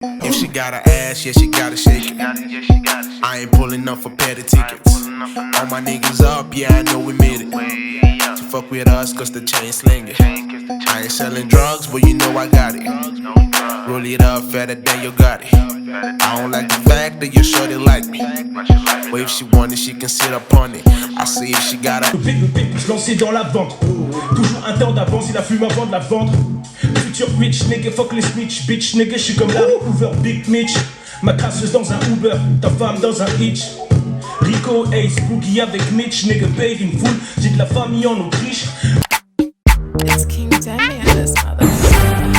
If she got an ass, yeah, she gotta shake it. I ain't pulling up for petty tickets. All my niggas up, yeah, I know we made it. To fuck with us, cause the chain slinging. I ain't selling drugs, but you know I got it. Roll it up fatter than you got it. I don't like the fact that you're sure they like me. But if she want it, she can sit up on it. I see if she got a puis se lancer dans la vente. Toujours un temps d'avance, il a fume avant de la vendre. Future rich nigga, fuck les snitch, bitch nigga. J'suis comme Larry Hoover, Big Mitch. Ma crasseuse dans un Uber, ta femme dans un hitch. Rico, Ace, Boogie avec Mitch, nigga paid in full. J'ai de la famille en Autriche. It's King Demi and this motherfucker.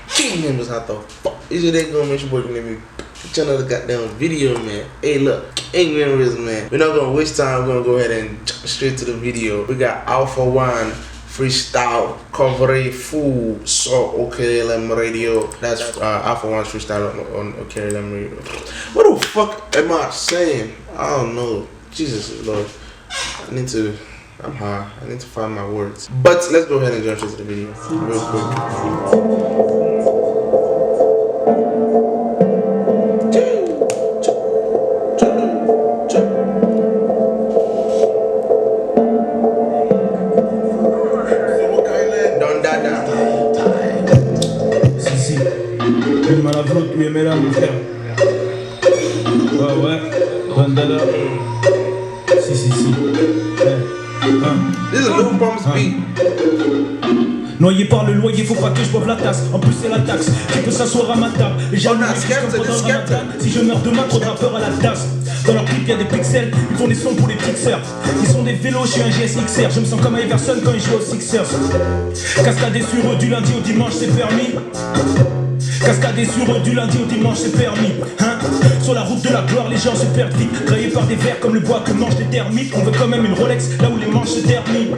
King members, how the fuck is it gonna make your boy Demi? Put another goddamn video, man. Hey, look, King members, man. We're not gonna waste time. We're gonna go ahead and jump straight to the video. We got WANN, Freestyle, COUVRE FEU, OKLM radio. That's WANN Freestyle on OKLM radio. What the fuck am I saying? I don't know. Jesus Lord. I'm high. I need to find my words. But let's go ahead and jump into the video real quick. Tu aimais là, mon frère. Ouais, bandana. Si. This is a Lil Pump's beat. Noyé par le loyer, faut pas que je boive la tasse. En plus, c'est la taxe qui peut s'asseoir à ma table. Et j'ai un si je meurs demain, trop de rappeurs à la tasse. Dans leur clip, y'a des pixels, ils font des sons pour les petites sœurs. Ils sont des vélos, je suis un GSXR. Je me sens comme Iverson quand ils jouent aux Sixers. Cascader sur eux du lundi au dimanche, c'est permis. Cascader sur eux du lundi au dimanche, c'est permis, hein. Sur la route de la gloire, les gens se perdent vite. Graillés par des vers comme le bois que mangent des termites. On veut quand même une Rolex, là où les manches se terminent.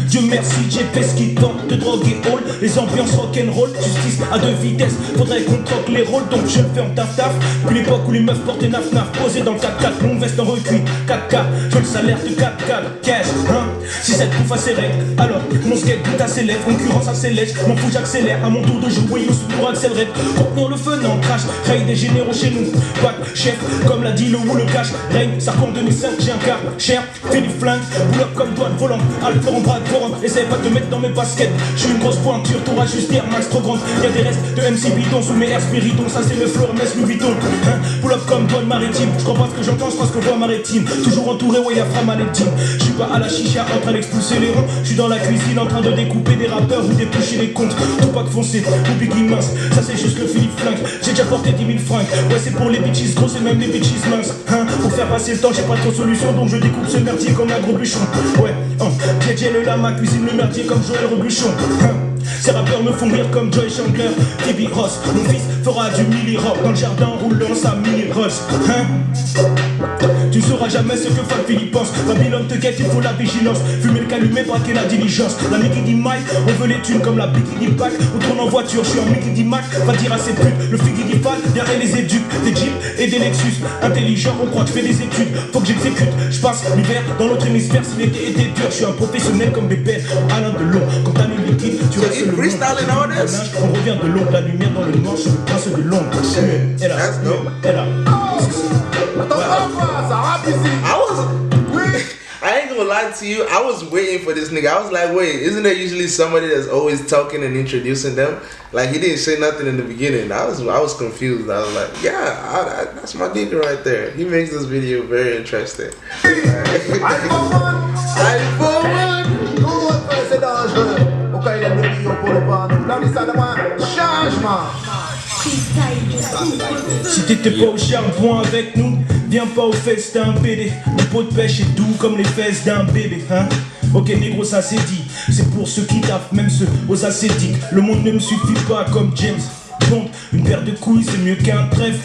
Dieu merci, j'ai fait ce qui tente de drogue et hall. Les ambiances rock'n'roll, justice à deux vitesses. Faudrait qu'on troque les rôles, donc je le fais en taf-taf. Puis l'époque où les meufs portaient naf-naf, posées dans le 4x4, longue veste en recuit, 4K, je veux le salaire de 4K, cash, hein. Si cette bouffe a ses règles, alors mon skate goûte à ses lèvres, concurrence à ses lèches, m'en fous j'accélère, à mon tour de jouer au secours accéléré. Contenir le feu, non, crash, rail des généraux chez nous. Bac, chef, comme l'a dit le ou le cash. Règne, ça compte 2005, j'ai un car cher. Fais du flingue, boule up comme douane volant. Alpha en bras de forum, essaye pas de te mettre dans mes baskets. J'suis une grosse pointure, t'auras juste Air Max trop grande. Y'a des restes de MC bidon sous mes airs spiritons. Ça c'est le floor, Mess Louis Vuitton, hein. Pull up comme douane maritime. J'crois pas ce que j'entends, j'crois ce que voit maritime. Toujours entouré, ouais y'a femme maritime. J'suis pas à la chicha en train d'expulser les ronds. J'suis dans la cuisine en train de découper des rappeurs ou d'éplucher les comptes. Tupac foncé ou Biggie mince, ça c'est juste le Philippe Flingue. J'ai déjà porté 10 000 francs. Ouais c'est pour les bitches grosses et même les bitches minces, hein. Pour faire passer le temps j'ai pas trop de solution, donc je découpe ce merdier comme un gros bûchon. Ouais, j'ai le lama, cuisine le merdier comme Joël Rebuchon, hein. Ces rappeurs me font rire comme Joy Chandler, Phoebe Ross. Mon fils fera du mini rock dans le jardin roulant sa mini Ross, hein. Tu ne sauras jamais ce que Fat Philippe pense. Babylone te guette, il faut la vigilance. Fumer le calumet, braquer la diligence. La Mickey dit Mike, on veut les thunes comme la Bikini Pack. On tourne en voiture, je suis en Mickey dit Mac. Va dire à ses putes, le flic dit Fall. Derrière les éduques, des jeeps et des Lexus. Intelligent, on croit que je fais des études. Faut que j'exécute, je passe l'hiver dans l'autre hémisphère. Si l'été était dur, je suis un professionnel comme bébé. Alain Delon, quand t'as le liquide, tu restes le long. On revient de l'ombre, la lumière dans le noir. Je suis le prince de l'ombre. Elle a. I ain't gonna lie to you, I was waiting for this nigga. I was like, wait, isn't there usually somebody that's always talking and introducing them? Like, he didn't say nothing in the beginning. I was confused. I was like, yeah, that's my nigga right there. He makes this video very interesting. I for one. C'est dangereux. OKLM le million pour le vendre. Là, on est ça devant changement. Si t'étais pas au charbon avec nous, viens pas au festin BD. Le pot de pêche est doux comme les fesses d'un bébé, hein. Ok négro ça c'est dit, c'est pour ceux qui taffent, même ceux aux ascétiques. Le monde ne me suffit pas comme James Bond. Une paire de couilles c'est mieux qu'un trèfle.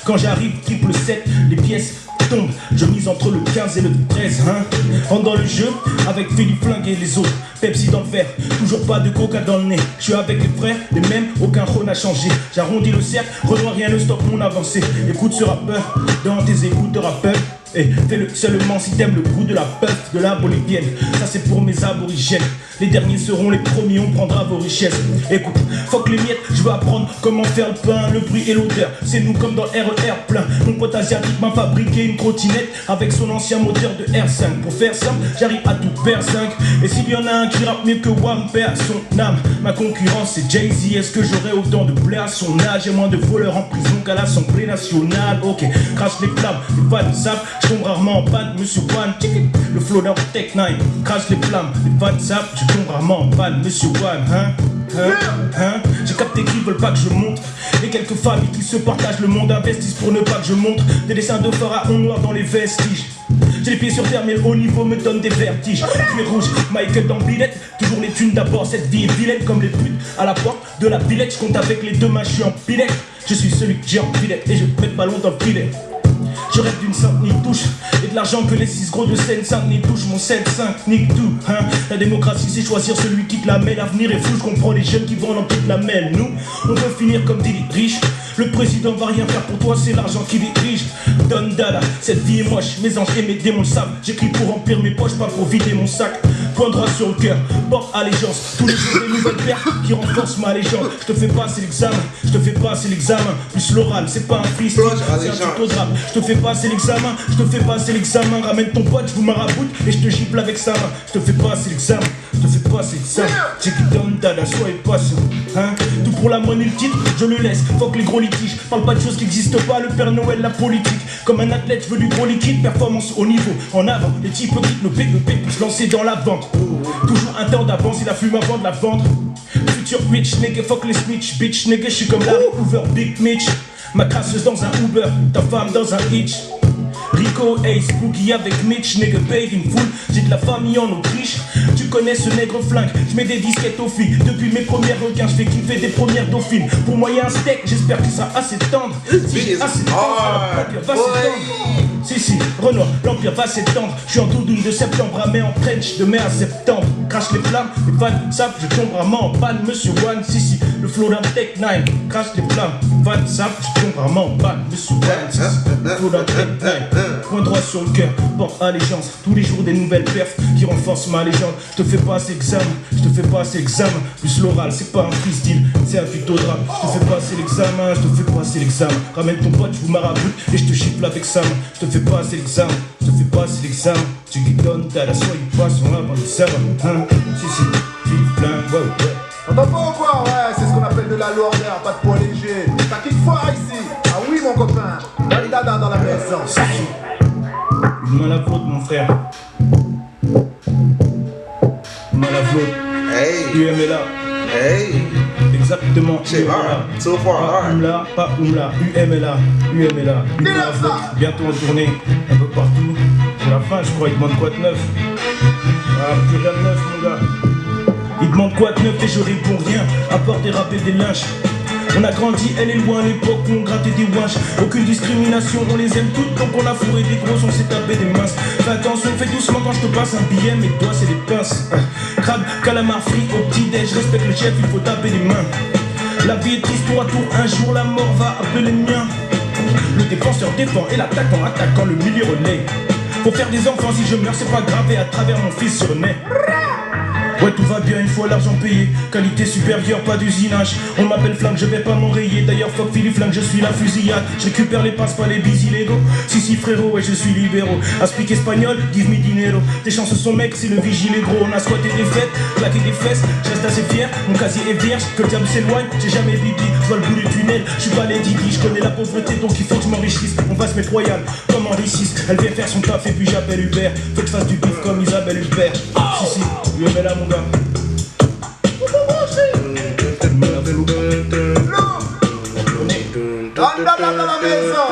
Quand j'arrive triple 7, les pièces tombent. Je mise entre le 15 et le 13, hein. Rentre dans le jeu avec Philippe Flingue et les autres. Pepsi dans le verre, toujours pas de coca dans le nez. Je suis avec les frères, les mêmes, aucun rôle n'a changé. J'arrondis le cercle, Renoir rien ne stoppe mon avancée. Écoute ce rappeur, dans tes écoutes de rappeur. Et fais-le seulement si t'aimes le goût de la puff de la bolivienne. Ça c'est pour mes aborigènes. Les derniers seront les premiers, on prendra vos richesses. Écoute, fuck les miettes, je veux apprendre comment faire le pain, le bruit et l'odeur. C'est nous comme dans RER plein. Mon pote asiatique m'a fabriqué une trottinette avec son ancien moteur de R5. Pour faire simple, j'arrive à tout faire 5. Et s'il y en a un qui rappe mieux que WANN, perd son âme. Ma concurrence c'est Jay-Z. Est-ce que j'aurai autant de blé à son âge? J'ai moins de voleurs en prison qu'à l'Assemblée nationale. Ok, crache les flammes, les fans savent. Je tombe rarement en panne, monsieur WANN. Le flow d'un Tech 9, crache les flammes, les fans savent. Je tombe rarement en panne, monsieur WANN. J'ai capté qu'ils veulent pas que je monte. Et quelques familles qui se partagent le monde investissent pour ne pas que je montre. Des dessins de pharaons noirs dans les vestiges. J'ai les pieds sur terre mais le haut niveau me donne des vertiges. Tu es rouge, Michael dans Billette. Toujours les thunes d'abord, cette vie est vilaine comme les putes à la porte de la Villette. Je compte avec les deux mains, je suis en pilet. Je suis celui que j'ai en filet et je mets le ballon dans le filet. Je rêve d'une Sainte-Ni touche et de l'argent que les 6 gros de Seine-Saint-Denis touchent. Mon 7-5 nique tout, hein. La démocratie c'est choisir celui qui te la met. L'avenir est fou, je comprends les jeunes qui vendent en toute la mêle. Nous, on veut finir comme des riches. Le président va rien faire pour toi, c'est l'argent qui dirige. Don Dada, cette vie est moche, mes anges et mes démons le savent. J'écris pour remplir mes poches, pas pour vider mon sac. Point droit sur le cœur, porte allégeance. Tous les jours des nouvelles paires qui renforcent ma légende. Je te fais passer l'examen, je te fais passer l'examen. Plus l'oral, c'est pas un freestyle, c'est un tuto-drap. Je te fais passer l'examen, je te fais passer l'examen. Ramène ton pote, je vous maraboute et je te gifle avec sa main. Je te fais passer l'examen, je te fais passer l'examen. J'ai qui donne dada, soyez patient, hein. Tout pour la monnaie, le titre, je le laisse. Fuck les gros litiges, parle pas de choses qui n'existent pas. Le Père Noël, la politique. Comme un athlète, je veux du gros liquide. Performance au niveau, en avant. Les types quittent le PEP pour se lancer dans la vente. Toujours un temps d'avance, il a fume avant de la vendre. Future rich nigga, fuck les snitch, bitch nigga. Je suis comme Larry Hoover, Big Mitch. Ma crasseuse dans un Uber, ta femme dans un hitch. Rico, Ace, Boogie avec Mitch, nigga paid in full. J'ai de la famille en Autriche. Tu connais ce nègre flingue, je mets des disquettes aux filles. Depuis mes premiers requins, je fais kiffer des premières dauphines. Pour moi y'a un steak, j'espère que ça assez tendre. Si j'ai assez tendre, l'empire va s'étendre. Si, Renoir, l'empire va s'étendre. Je suis en doudoune de septembre à mai, en trench de mai à septembre. Crache les flammes, les fans savent, je tombe rarement en panne, monsieur WANN. Si, le flow d'un Tech 9, crache les flammes, les fans savent, je tombe rarement en panne, monsieur WANN. Le flow d'un Tech 9, point droit sur le cœur, porte allégeance. Tous les jours des nouvelles perfs qui renforcent ma légende. Je te fais passer examen, je te fais passer examen. Plus l'oral, c'est pas un freestyle, c'est un tuto-drap. Je te fais passer l'examen, je te fais passer l'examen. Ramène ton pote, je vous maraboute et je te chiffle avec sa main. Je te fais passer l'examen, je te fais passer l'examen. Tu guidonnes, t'as la soie, il passe, on avant l'examen. Hein, si, vive plein, ouais. T'entends pas ou quoi? Ouais, c'est ce qu'on appelle de la lourdeur, pas de poids léger. T'as qui de foire ici? Ah oui, mon copain. Dada dans la maison. Une main à la faute, mon frère. Une main à la flotte. Hey. UM est là. Hey. Exactement. C'est hard. So far hard. Pas Oumla. UM est là. UM est là. Une main à la flotte. Bientôt en tournée. Un peu partout. Pour la fin, je crois, il demande quoi de neuf? Ah, plus rien de neuf, mon gars. Il demande quoi de neuf et je réponds rien. À part des rap et des lynches. On a grandi, elle est loin à l'époque où on grattait des ouinches. Aucune discrimination, on les aime toutes. Donc on a fourré des grosses, on s'est tapé des minces. Fais attention, fais doucement quand je te passe un billet. Mes doigts c'est des pinces. Crabe, calamar frit au petit-déj. Respecte le chef, il faut taper des mains. La vie est triste tour à tour, un jour la mort va appeler les miens. Le défenseur défend et l'attaquant attaque quand le milieu relaie. Faut faire des enfants, si je meurs c'est pas grave. Et à travers mon fils sur le nez. Ouais, tout va bien une fois l'argent payé. Qualité supérieure, pas d'usinage. On m'appelle flingue, je vais pas m'enrayer. D'ailleurs, fuck Philippe Flingue, je suis la fusillade. Je récupère les passes, pas les bis illégaux. Si, frérot, ouais, je suis libéraux. À speak espagnol, give me dinero. Tes chances sont mec, c'est le vigile gros. On a squatté des fêtes, claqué des fesses. Je reste assez fier, mon casier est vierge. Que le diable s'éloigne, j'ai jamais bibi. Je vois le bout du tunnel, je suis pas les Didi. Je connais la pauvreté, donc il faut que je m'enrichisse. On va se mettre royal, comme Henri VI. Elle vient faire son taf et puis j'appelle Hubert. Faut que je fasse du bif comme Isabelle Hubert. Si, lui est là, mon gars. Dans la maison.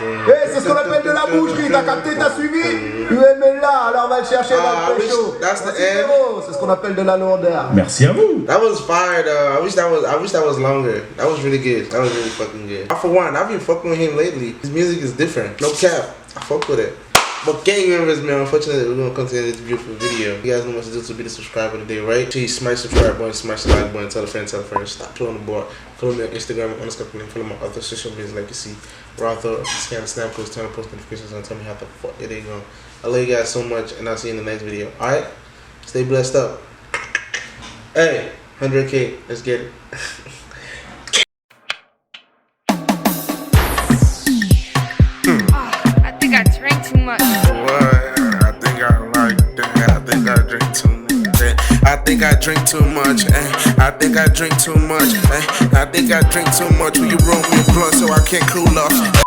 Eh, c'est ce qu'on appelle de la boucherie. T'as capté, t'as suivi? UM est là, alors on va le chercher dans le pécho. That's the end. C'est ce qu'on appelle de la lourdeur. Merci à vous. That was fire though. I wish that was longer. That was really good. That was really fucking good. For one, I've been fucking with him lately. His music is different. No cap. I fuck with it. But gang members, man, unfortunately, we're gonna continue this beautiful video. You guys know what to do to be the subscriber today, right? Please smash the subscribe button, smash the like button, tell a friend, stop pulling the board. Follow me on Instagram and _, follow my other social medias like you see. Rotho, scan the snap codes, turn on post notifications, and tell me how the fuck it is going. I love you guys so much, and I'll see you in the next video. Alright? Stay blessed up. Hey, 100K, let's get it. I think I drank too much. What? I think I like that. I think I drink too much. I think I drink too much. I think I drink too much. I think I drink too much. Will you roll me a blunt so I can't cool off?